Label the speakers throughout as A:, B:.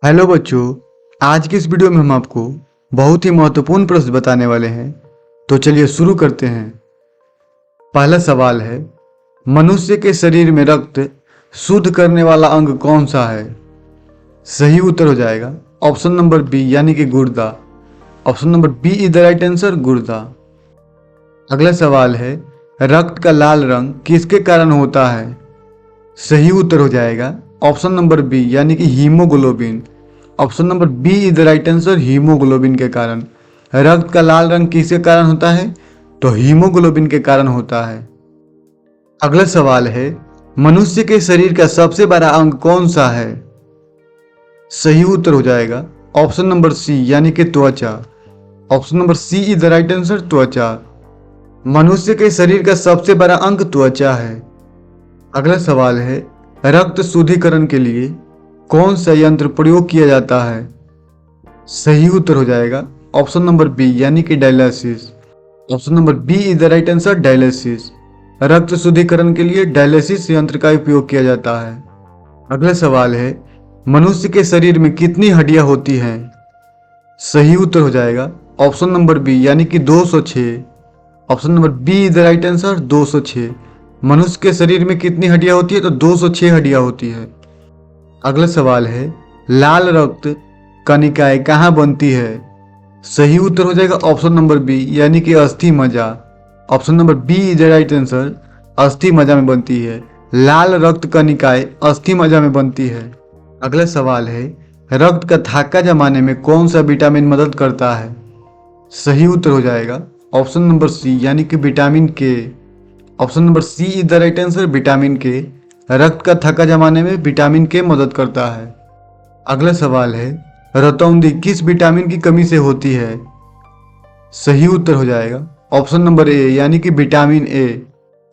A: Hello बच्चों, आज की इस वीडियो में हम आपको बहुत ही महत्वपूर्ण प्रश्न बताने वाले हैं। तो चलिए शुरू करते हैं। पहला सवाल है, मनुष्य के शरीर में रक्त शुद्ध करने वाला अंग कौन सा है? सही उत्तर हो जाएगा ऑप्शन नंबर बी यानी कि गुर्दा। Option number B is the right answer, गुर्दा। अगला सवाल है, रक्त का लाल रंग किसके कारण होता है? सही उत्तर हो जाएगा ऑप्शन नंबर बी यानी कि haemoglobin. Option number B is the right answer, haemoglobin के कारण। रक्त का लाल रंग किसके कारण होता है? तो हीमोग्लोबिन के कारण होता है। अगला सवाल है, मनुष्य के शरीर का सबसे बड़ा अंग कौन सा है? सही उत्तर हो जाएगा ऑप्शन नंबर सी यानी कि त्वचा। Option number C is the right answer, त्वचा। मनुष्य के शरीर का सबसे बड़ा अंग त्वचा है। अगला सवाल है, रक्त शुद्धिकरण के लिए कौन सा यंत्र प्रयोग किया जाता है? सही उत्तर हो जाएगा ऑप्शन नंबर बी यानी कि dialysis. Option number B is the right answer, dialysis. रक्त शुद्धिकरण के लिए डायलिसिस यंत्र का उपयोग किया जाता है। अगला सवाल है, मनुष्य के शरीर में कितनी हड्डियां होती हैं? सही उत्तर हो जाएगा ऑप्शन नंबर बी यानी कि 206। Option number B is the right answer, 206। मनुष्य के शरीर में कितनी हड्डियां होती है? तो 206 हड्डियां होती है। अगला सवाल है, लाल रक्त कणिकाएं कहाँ बनती है? सही उत्तर हो जाएगा ऑप्शन नंबर बी यानी कि अस्थि मज्जा। Option number B is the right answer, अस्थि मज्जा में बनती है। लाल रक्त कणिकाएं अस्थि मज्जा में बनती है। अगला सवाल है, रक्त का थक्का जमाने में कौन सा विटामिन मदद करता है? सही उत्तर हो जाएगा ऑप्शन नंबर सी यानी कि vitamin K. Option number C is the right answer, vitamin K. रक्त का थक्का जमाने में विटामिन के मदद करता है। अगला सवाल है, रतौंधी किस विटामिन की कमी से होती है? सही उत्तर हो जाएगा ऑप्शन नंबर ए यानी कि vitamin A.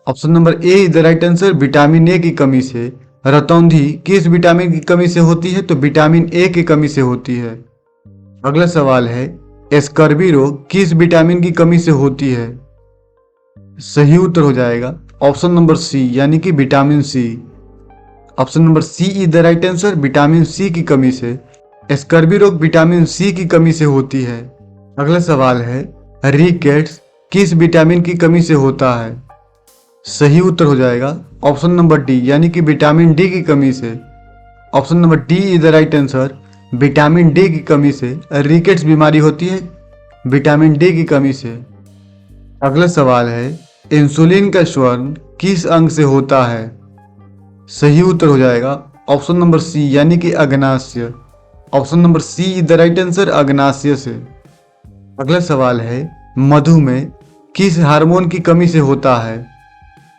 A: Option number A is the right answer, vitamin A की कमी से। रतौंधी किस विटामिन की कमी से होती है? तो विटामिन ए की कमी से होती है। अगला सवाल है, स्कर्वी रोग किस विटामिन की कमी से होती है? सही उत्तर हो जाएगा ऑप्शन नंबर सी यानी कि vitamin C. Option number C is the right answer, vitamin C की कमी से। स्कर्वी रोग विटामिन सी की कमी से होती है। अगला सवाल है, रिकेट्स किस विटामिन की कमी से होता है? सही उत्तर हो जाएगा ऑप्शन नंबर डी यानी कि विटामिन डी की कमी से। Option number D is the right answer, vitamin D की कमी से रिकेट्स बीमारी होती है विटामिन डी की कमी से। अगला सवाल है, इंसुलिन का स्वर्ण किस अंग से होता है? सही उत्तर हो जाएगा ऑप्शन नंबर सी यानी कि अग्नाशय। Option number C is the right answer, अग्नाशय से। अगला सवाल है, मधुमेह किस हार्मोन की कमी से होता है?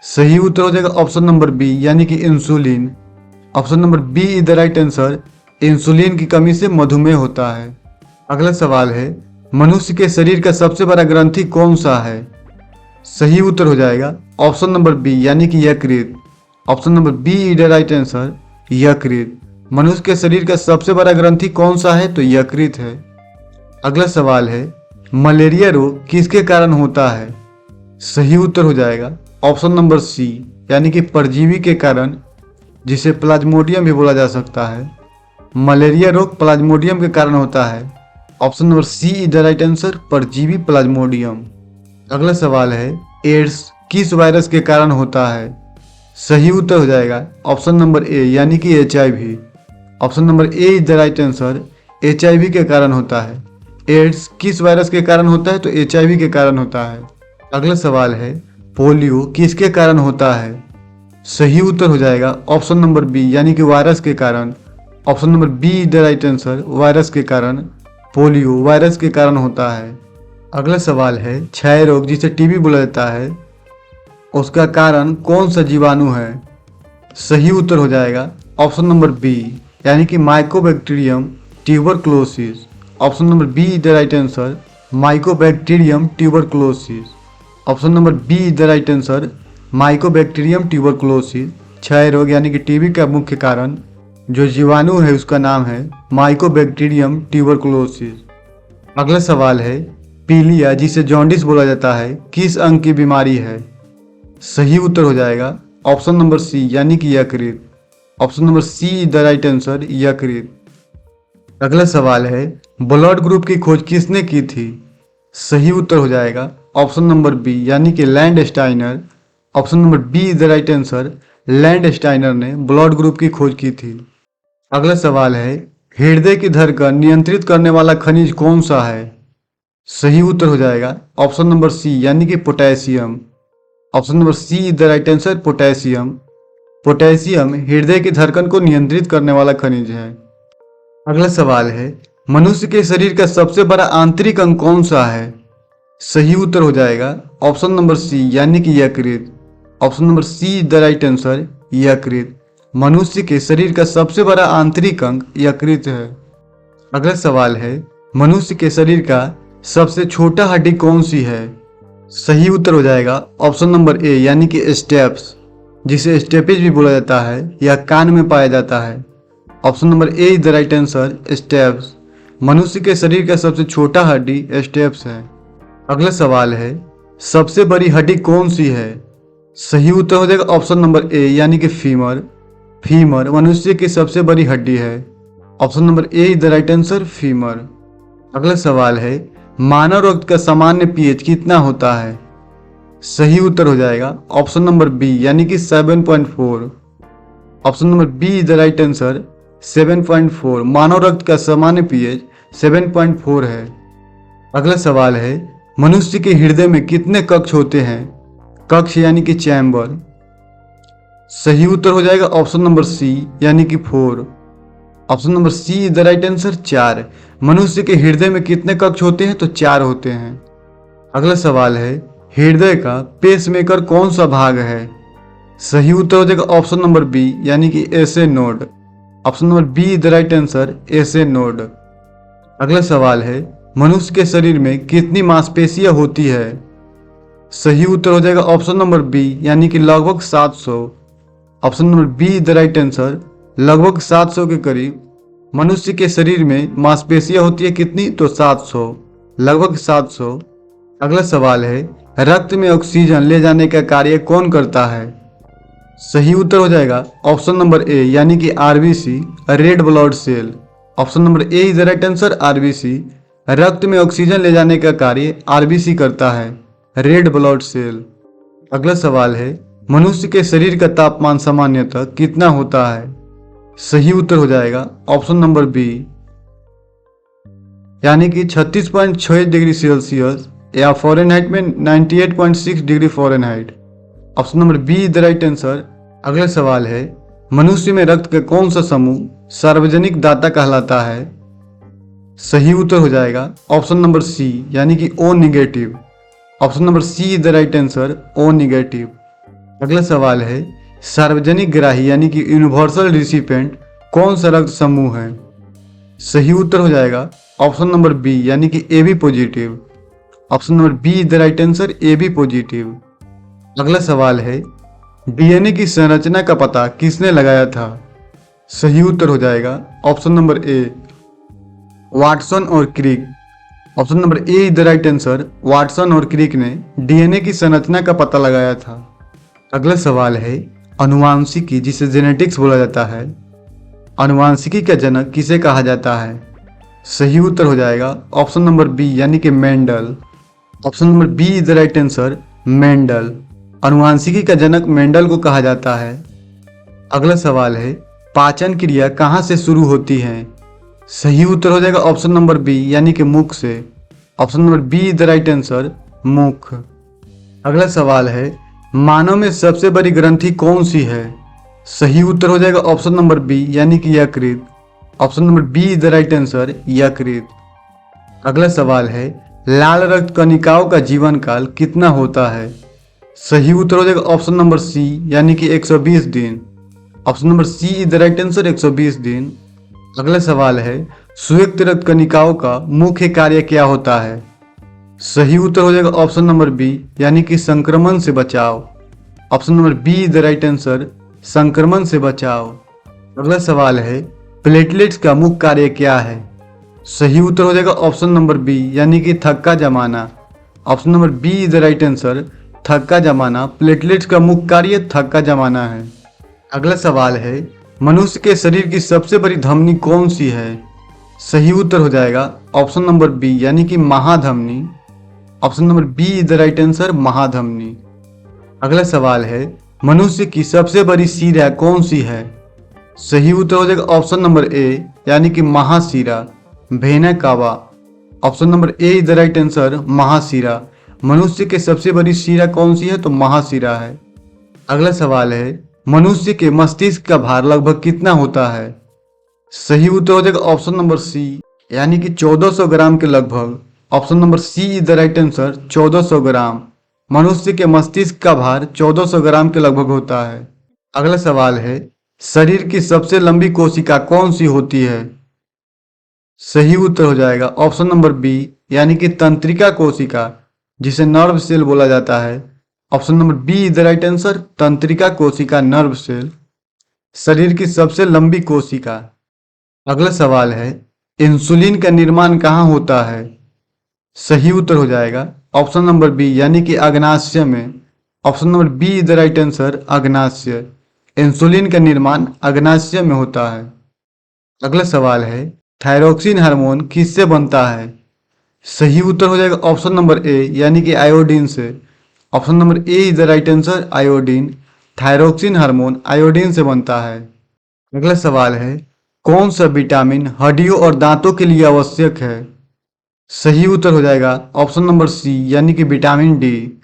A: सही उत्तर हो जाएगा ऑप्शन नंबर बी यानी कि insulin. Option number B is the right answer, insulin की कमी से मधुमेह होता है। अगला सवाल है, मनुष्य के शरीर का सबसे बड़ा ग्रंथि कौन सा है? सही उत्तर हो जाएगा ऑप्शन नंबर बी यानी कि यकृत। Option number B is the right answer, यकृत। मनुष्य के शरीर का सबसे बड़ा ग्रंथि कौन सा है? तो यकृत है। अगला सवाल है, मलेरिया रोग किसके कारण होता है? सही उत्तर हो जाएगा ऑप्शन नंबर सी यानी कि परजीवी के कारण, जिसे प्लाज्मोडियम भी बोला जा सकता है। मलेरिया रोग प्लाज्मोडियम के कारण होता है। Option number C is the right answer, परजीवी प्लाज्मोडियम। अगला सवाल है, एड्स किस वायरस के कारण होता है? सही उत्तर हो जाएगा ऑप्शन नंबर ए यानी कि HIV। Option number A is the right answer, HIV के कारण होता है। एड्स किस वायरस के कारण होता है? तो HIV के कारण होता है। अगला सवाल है, पोलियो किसके कारण होता है? सही उत्तर हो जाएगा ऑप्शन नंबर बी यानी कि वायरस के कारण। Option number B is the right answer, virus के कारण। पोलियो वायरस के कारण होता है। अगला सवाल है, क्षय रोग जिसे टीबी बोला जाता है, उसका कारण कौन सा जीवाणु है? सही उत्तर हो जाएगा ऑप्शन नंबर बी यानी कि mycobacterium tuberculosis. Option number B is the right answer, mycobacterium tuberculosis. Option number B is the right answer, mycobacterium tuberculosis. क्षय रोग यानी कि टीबी का मुख्य कारण जो जीवाणु है उसका नाम है माइकोबैक्टीरियम ट्यूबरक्लोसिस। अगला सवाल है, पीलिया जिसे जॉन्डिस बोला जाता है किस अंग की बीमारी है? सही उत्तर हो जाएगा ऑप्शन नंबर सी यानी कि यकृत। Option number C is the right answer, यकृत। अगला सवाल है, ब्लड ग्रुप की खोज किसने की थी? सही उत्तर हो जाएगा ऑप्शन नंबर बी यानी कि Landsteiner. Option number B is the right answer. Landsteiner ने ब्लड ग्रुप की खोज की थी। अगला सवाल है, हृदय की धड़कन नियंत्रित करने वाला खनिज कौन सा है? सही उत्तर हो जाएगा ऑप्शन नंबर सी यानी कि potassium. Option number C is the right answer, potassium. Potassium हृदय की धड़कन को नियंत्रित करने वाला खनिज है। अगला सवाल है, मनुष्य के शरीर का सबसे बड़ा आंतरिक अंग कौन सा है? सही उत्तर हो जाएगा ऑप्शन नंबर सी यानी कि यकृत। Option number C is the right answer, यकृत। मनुष्य के शरीर का सबसे बड़ा आंतरिक अंग यकृत है। अगला सवाल है, मनुष्य के शरीर का सबसे छोटा हड्डी कौन सी है? सही उत्तर हो जाएगा ऑप्शन नंबर ए यानी कि स्टेप्स, जिसे स्टेपेज भी बोला जाता है, यह कान में पाया जाता है। Option number A is the right answer, steps. मनुष्य के शरीर का सबसे छोटा हड्डी स्टेप्स है। अगला सवाल है, सबसे बड़ी हड्डी कौन सी है? सही उत्तर हो जाएगा ऑप्शन नंबर ए यानी कि फीमर। फीमर मनुष्य की सबसे बड़ी हड्डी है। Option number A is the right answer, femur. अगला सवाल है, मानव रक्त का सामान्य पीएच कितना होता है? सही उत्तर हो जाएगा ऑप्शन नंबर बी यानी कि 7.4। Option number B is the right answer, 7.4। मानव रक्त का सामान्य पीएच 7.4 है। अगला सवाल है, मनुष्य के हृदय में कितने कक्ष होते हैं? कक्ष यानी कि चैम्बर। सही उत्तर हो जाएगा ऑप्शन नंबर सी यानी कि 4। Option number C is the right answer, 4। मनुष्य के हृदय में कितने कक्ष होते हैं? तो 4 होते हैं। अगला सवाल है, हृदय का पेसमेकर कौन सा भाग है? सही उत्तर हो जाएगा ऑप्शन नंबर बी यानी कि SA node. Option number B is the right answer, SA node. अगला सवाल है, मनुष्य के शरीर में कितनी मांसपेशियां होती है? सही उत्तर हो जाएगा ऑप्शन नंबर बी यानी कि लगभग 700। Option number B is the right answer, लगभग 700 के करीब मनुष्य के शरीर में मांसपेशियां होती है। कितनी? तो 700, लगभग 700। अगला सवाल है, रक्त में ऑक्सीजन ले जाने का कार्य कौन करता है? सही उत्तर हो जाएगा ऑप्शन नंबर ए यानी कि RBC, red blood cell. Option number A is the right answer, RBC. रक्त में ऑक्सीजन ले जाने का कार्य आरबीसी करता है, रेड ब्लड सेल। अगला सवाल है, मनुष्य के शरीर का तापमान सामान्यतः कितना होता है? सही उत्तर हो जाएगा ऑप्शन नंबर बी यानी कि 36.6 डिग्री सेल्सियस या फ़ारेनहाइट में 98.6 degree Fahrenheit. Option number B is the right answer. अगला सवाल है, मनुष्य में रक्त का कौन सा समूह सार्वजनिक दाता कहलाता है? सही उत्तर हो जाएगा ऑप्शन नंबर सी यानी कि O negative. Option number C is the right answer, O negative. अगला सवाल है, सार्वजनिक ग्राही यानी कि यूनिवर्सल रिसिपेंट कौन सा रक्त समूह है? सही उत्तर हो जाएगा ऑप्शन नंबर बी यानी कि A B positive. Option number B is the right answer, A B positive. अगला सवाल है, डीएनए की संरचना का पता किसने लगाया था? सही उत्तर हो जाएगा ऑप्शन नंबर ए, वाटसन और Crick. Option number A is the right answer, Watson और क्रिक ने डीएनए की संरचना का पता लगाया था। अगला सवाल है, अनुवांशिकी जिसे जेनेटिक्स बोला जाता है, अनुवांशिकी का जनक किसे कहा जाता है? सही उत्तर हो जाएगा ऑप्शन नंबर बी यानी कि Mendel. Option number B is the right answer, Mendel. अनुवांशिकी का जनक मेंडल को कहा जाता है। अगला सवाल है, पाचन क्रिया कहाँ से शुरू होती है? सही उत्तर हो जाएगा ऑप्शन नंबर बी यानी कि मुख से। Option number B is the right answer, मुख। अगला सवाल है, मानव में सबसे बड़ी ग्रंथि कौन सी है? सही उत्तर हो जाएगा ऑप्शन नंबर बी यानी कि यकृत। Option number B is the right answer, यकृत। अगला सवाल है, लाल रक्त कणिकाओं का जीवन काल कितना होता है? सही उत्तर हो जाएगा ऑप्शन नंबर सी यानी कि 120 दिन। Option number C is the right answer, 120 दिन। अगला सवाल है, संयुक्त रक्त कणिकाओं का मुख्य कार्य क्या होता है? सही उत्तर हो जाएगा ऑप्शन नंबर बी यानी कि संक्रमण से बचाव। Option number B is the right answer, संक्रमण से बचाव। अगला सवाल है, प्लेटलेट्स का मुख्य कार्य क्या है? सही उत्तर हो जाएगा ऑप्शन नंबर बी यानी कि थक्का जमाना। Option number B is the right answer, थक्का जमाना। प्लेटलेट्स का मुख्य कार्य थक्का जमाना है। अगला सवाल है, मनुष्य के शरीर की सबसे बड़ी धमनी कौन सी है? सही उत्तर हो जाएगा ऑप्शन नंबर बी यानी कि महाधमनी। Option number B is the right answer, महाधमनी। अगला सवाल है, मनुष्य की सबसे बड़ी शिरा कौन सी है? सही उत्तर हो जाएगा ऑप्शन नंबर ए यानी कि महाशिरा, vena cava. Option number A is the right answer, महाशिरा। मनुष्य के सबसे बड़ी शिरा कौन सी है? तो महाशिरा है। अगला सवाल है, मनुष्य के मस्तिष्क का भार लगभग कितना होता है? सही उत्तर हो जाएगा ऑप्शन नंबर सी यानी कि 1400 ग्राम के लगभग। Option number C is the right answer, 1400 gram. मनुष्य के मस्तिष्क का भार 1400 ग्राम के लगभग होता है। अगला सवाल है, शरीर की सबसे लंबी कोशिका कौन सी होती है? सही उत्तर हो जाएगा ऑप्शन नंबर बी यानी कि तंत्रिका कोशिका, जिसे नर्व सेल बोला जाता है। Option number B is the right answer, तंत्रिका कोशिका, नर्व सेल, शरीर की सबसे लंबी कोशिका। अगला सवाल है, इंसुलिन का निर्माण कहाँ होता है? सही उत्तर हो जाएगा ऑप्शन नंबर बी यानी कि अग्नाशय में। Option number B is the right answer, अग्नाशय। इंसुलिन का निर्माण अग्नाशय में होता है। अगला सवाल है, थायरोक्सिन हार्मोन किससे बनता है? सही उत्तर हो जाएगा ऑप्शन नंबर ए यानी कि आयोडीन से। Option number A is the right answer, iodine. Thyroxine hormone iodine से बनता है। अगला सवाल है, कौन सा विटामिन हड्डियों और दांतों के लिए आवश्यक है? सही उत्तर हो जाएगा ऑप्शन नंबर सी यानी कि vitamin D.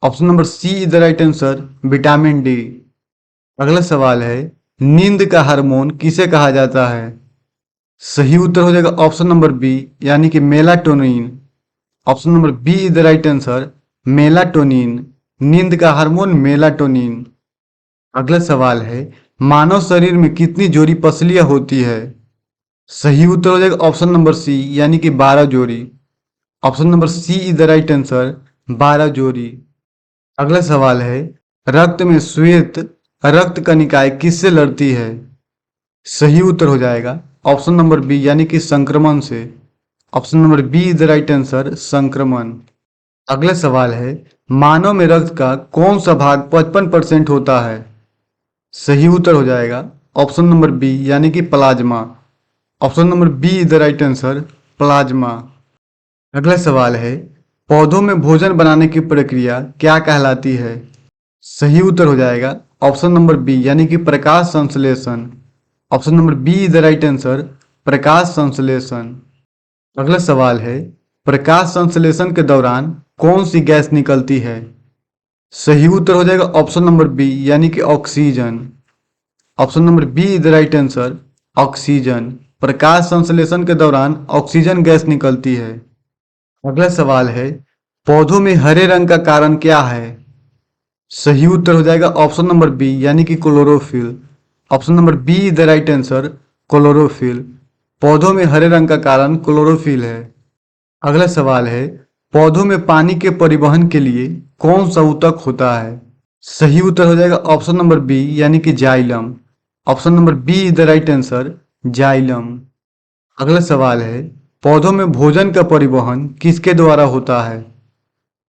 A: Option number C is the right answer, vitamin D. अगला सवाल है, नींद का हार्मोन किसे कहा जाता है? सही उत्तर हो जाएगा ऑप्शन नंबर बी यानी कि melatonin. Option number B is the right answer, melatonin. नींद का हार्मोन मेलाटोनिन। अगला सवाल है, मानव शरीर में कितनी जोड़ी पसलियां होती है? सही उत्तर हो जाएगा ऑप्शन नंबर सी यानी कि 12 जोड़ी। Option number C is the right answer, 12 जोड़ी। अगला सवाल है, रक्त में श्वेत रक्त कणिकाएं किससे लड़ती है? सही उत्तर हो जाएगा ऑप्शन नंबर बी यानी कि संक्रमण से। Option number B is the right answer, संक्रमण। अगला सवाल है, मानव में रक्त का कौन सा भाग 55% होता है? सही उत्तर हो जाएगा ऑप्शन नंबर बी यानी कि plasma. Option number B is the right answer, plasma. अगला सवाल है, पौधों में भोजन बनाने की प्रक्रिया क्या कहलाती है? सही उत्तर हो जाएगा ऑप्शन नंबर बी यानी कि प्रकाश संश्लेषण। Option number B is the right answer, प्रकाश संश्लेषण। अगला सवाल है, प्रकाश संश्लेषण के दौरान कौन सी गैस निकलती है? सही उत्तर हो जाएगा ऑप्शन नंबर बी यानी कि oxygen. Option number B is the right answer, oxygen. प्रकाश संश्लेषण के दौरान ऑक्सीजन गैस निकलती है। अगला सवाल है, पौधों में हरे रंग का कारण क्या है? सही उत्तर हो जाएगा ऑप्शन नंबर बी यानी कि chlorophyll. Option number B is the right answer, chlorophyll. पौधों में हरे रंग का कारण क्लोरोफिल है। अगला सवाल है, पौधों में पानी के परिवहन के लिए कौन सा ऊतक होता है? सही उत्तर हो जाएगा ऑप्शन नंबर बी यानी कि xylem. Option number B is the right answer, xylem. अगला सवाल है, पौधों में भोजन का परिवहन किसके द्वारा होता है?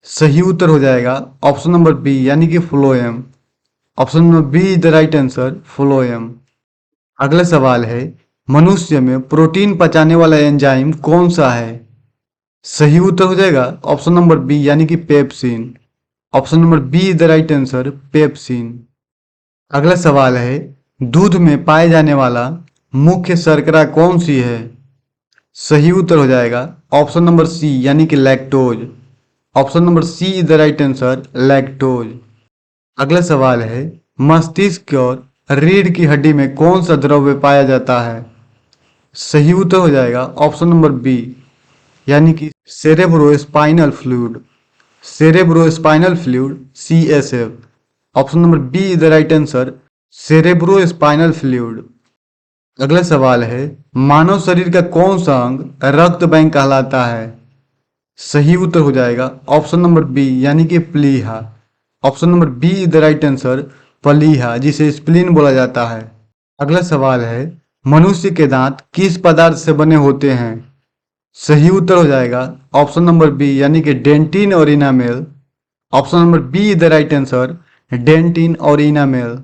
A: सही उत्तर हो जाएगा ऑप्शन नंबर बी यानी कि phloem. Option number B is the right answer, phloem. अगला सवाल है, मनुष्य में प्रोटीन पचाने वाला एंजाइम कौन सा है? सही उत्तर हो जाएगा ऑप्शन नंबर बी यानी कि pepsin. Option number B is the right answer, pepsin. अगला सवाल है, दूध में पाए जाने वाला मुख्य शर्करा कौन सी है? सही उत्तर हो जाएगा ऑप्शन नंबर सी यानी कि lactose. Option number C is the right answer, lactose. अगला सवाल है, मस्तिष्क और रीढ़ की हड्डी में कौन सा द्रव्य पाया जाता है? सही उत्तर हो जाएगा ऑप्शन नंबर बी यानी कि cerebrospinal fluid. Cerebrospinal fluid, CSF। Option number B is the right answer, cerebrospinal fluid. अगला सवाल है, मानव शरीर का कौन सा अंग रक्त बैंक कहलाता है? सही उत्तर हो जाएगा ऑप्शन नंबर बी यानी कि प्लीहा। Option number B is the right answer, प्लीहा, जिसे स्प्लीन बोला जाता है। अगला सवाल है, मनुष्य के दांत किस पदार्थ से बने होते हैं? सही उत्तर हो जाएगा ऑप्शन नंबर बी यानी कि डेंटिन और enamel. Option number B is the right answer, dentin और इनामेल।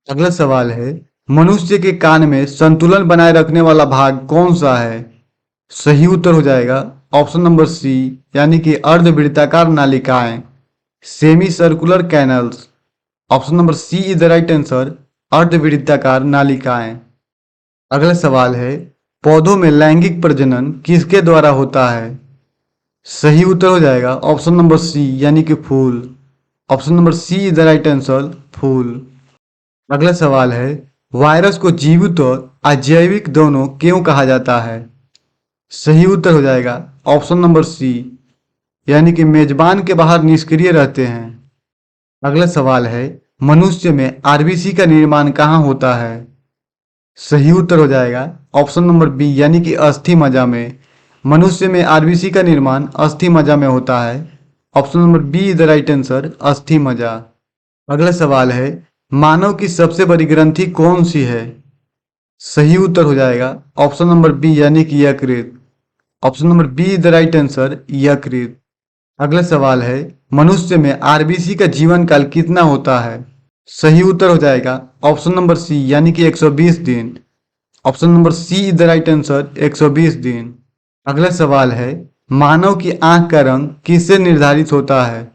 A: अगला सवाल है, मनुष्य के कान में संतुलन बनाए रखने वाला भाग कौन सा है? सही उत्तर हो जाएगा ऑप्शन नंबर सी, यानी कि अर्धवृत्ताकार नालिकाएं, semi circular canals. Option number C is the right answer, अर्धवृत्ताकार नालिकाएं। अगला सवाल है, पौधों में लैंगिक प्रजनन किसके द्वारा होता है? सही उत्तर हो जाएगा ऑप्शन नंबर सी, यानी कि फूल। Option number C is the right answer, फूल। अगला सवाल है, वायरस को जीवित और अजैविक दोनों क्यों कहा जाता है? सही उत्तर हो जाएगा ऑप्शन नंबर सी, यानी कि मेजबान के बाहर निष्क्रिय रहते हैं। अगला सवाल है, मनुष्य में आरबीसी का निर्माण कहाँ होता है? सही उत्तर हो जाएगा ऑप्शन नंबर बी, यानी कि अस्थि मज्जा में। मनुष्य में आरबीसी का निर्माण अस्थि मज्जा में होता है। Option number B is the right answer, अस्थि मज्जा। अगला सवाल है, मानव की सबसे बड़ी ग्रंथि कौन सी है? सही उत्तर हो जाएगा ऑप्शन नंबर बी, यानी कि यकृत। Option number B is the right answer, यकृत। अगला सवाल है, मनुष्य में आरबीसी का जीवन काल कितना होता है? सही उत्तर हो जाएगा ऑप्शन नंबर सी, यानी कि 120 दिन। Option number C is the right answer, 120 दिन। अगला सवाल है, मानव की आंख का रंग किससे निर्धारित होता है?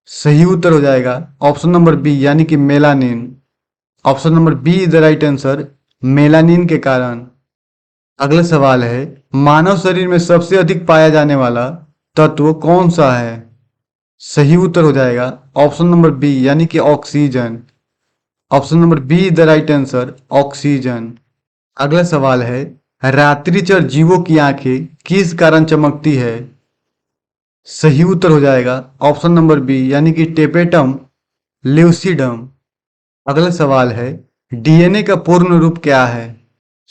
A: सही उत्तर हो जाएगा ऑप्शन नंबर बी, यानी कि melanin. Option number B is the right answer, melanin के कारण। अगला सवाल है, मानव शरीर में सबसे अधिक पाया जाने वाला तत्व कौन सा है? सही उत्तर हो जाएगा ऑप्शन नंबर बी, यानी कि oxygen. Option number B is the right answer, oxygen. अगला सवाल है, रात्रिचर जीवों की आंखें किस कारण चमकती है? सही उत्तर हो जाएगा ऑप्शन नंबर बी, यानी कि टेपेटम ल्यूसिडम। अगला सवाल है, डीएनए का पूर्ण रूप क्या है?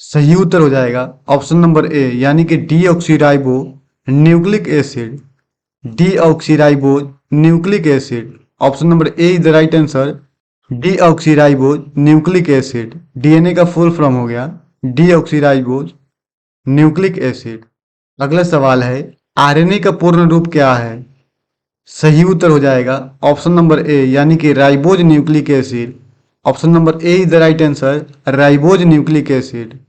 A: सही उत्तर हो जाएगा ऑप्शन नंबर ए, यानी कि deoxyribo nucleic acid. Deoxyribo nucleic acid. Option number A is the right answer, deoxyribo nucleic acid. DNA का फुल फॉर्म हो गया डीऑक्सीराइबो न्यूक्लिक एसिड। अगला सवाल है, आरएनए का पूर्ण रूप क्या है? सही उत्तर हो जाएगा ऑप्शन नंबर ए, यानी कि ribose nucleic acid. Option number A is the right answer, ribose nucleic acid.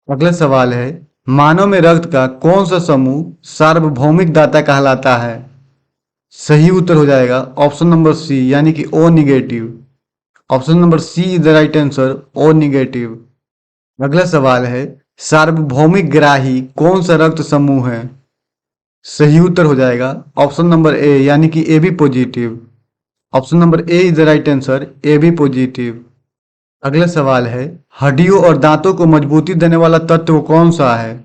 A: अगला सवाल है, मानव में रक्त का कौन सा समूह सार्वभौमिक दाता कहलाता है? सही उत्तर हो जाएगा ऑप्शन नंबर सी, यानी कि O negative. Option number C is the right answer, O negative. अगला सवाल है, सार्वभौमिक ग्राही कौन सा रक्त समूह है? सही उत्तर हो जाएगा ऑप्शन नंबर ए, यानी कि A B positive. Option number A is the right answer, A B positive. अगला सवाल है, हड्डियों और दांतों को मजबूती देने वाला तत्व कौन सा है?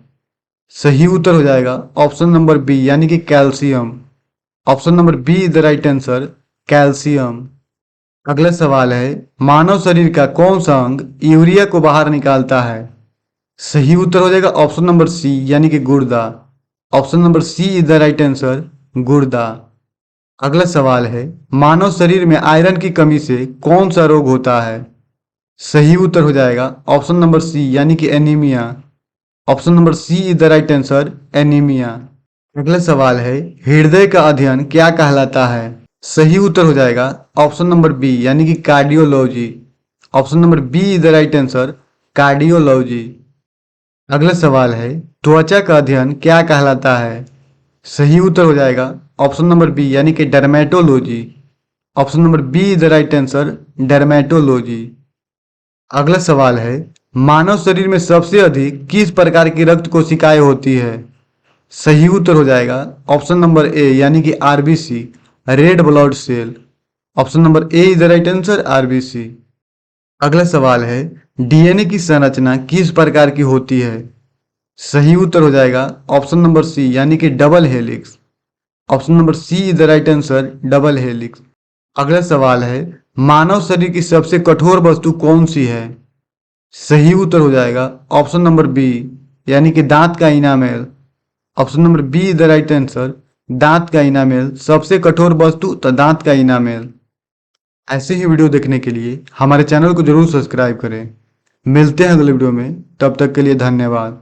A: सही उत्तर हो जाएगा ऑप्शन नंबर बी, यानी कि calcium. Option number B is the right answer, calcium. अगला सवाल है, मानव शरीर का कौन सा अंग यूरिया को बाहर निकालता है? सही उत्तर हो जाएगा ऑप्शन नंबर सी, यानी कि गुर्दा। Option number C is the right answer, गुर्दा। अगला सवाल है, मानव शरीर में आयरन की कमी से कौन सा रोग होता है? सही उत्तर हो जाएगा ऑप्शन नंबर सी, यानी कि anaemia. Option number C is the right answer, anaemia. अगला सवाल है, हृदय का अध्ययन क्या कहलाता है? सही उत्तर हो जाएगा ऑप्शन नंबर बी, यानी कि cardiology. Option number B is the right answer, cardiology. अगला सवाल है, त्वचा का अध्ययन क्या कहलाता है? सही उत्तर हो जाएगा ऑप्शन नंबर बी, यानी कि dermatology. Option number B is the right answer, dermatology. अगला सवाल है, मानव शरीर में सबसे अधिक किस प्रकार की रक्त कोशिकाएं होती है? सही उत्तर हो जाएगा ऑप्शन नंबर ए, यानी कि RBC, red blood cell. Option number A is the right answer, RBC. अगला सवाल है, डीएनए की संरचना किस प्रकार की होती है? सही उत्तर हो जाएगा ऑप्शन नंबर सी, यानी कि double helix. Option number C is the right answer, double helix. अगला सवाल है, मानव शरीर की सबसे कठोर वस्तु कौन सी है? सही उत्तर हो जाएगा ऑप्शन नंबर बी, यानी कि दांत का enamel. Option number B is the right answer, दांत का इनामेल। सबसे कठोर वस्तु तो दांत का इनामेल। ऐसे ही वीडियो देखने के लिए हमारे चैनल को जरूर सब्सक्राइब करें। मिलते हैं अगले वीडियो में, तब तक के लिए धन्यवाद।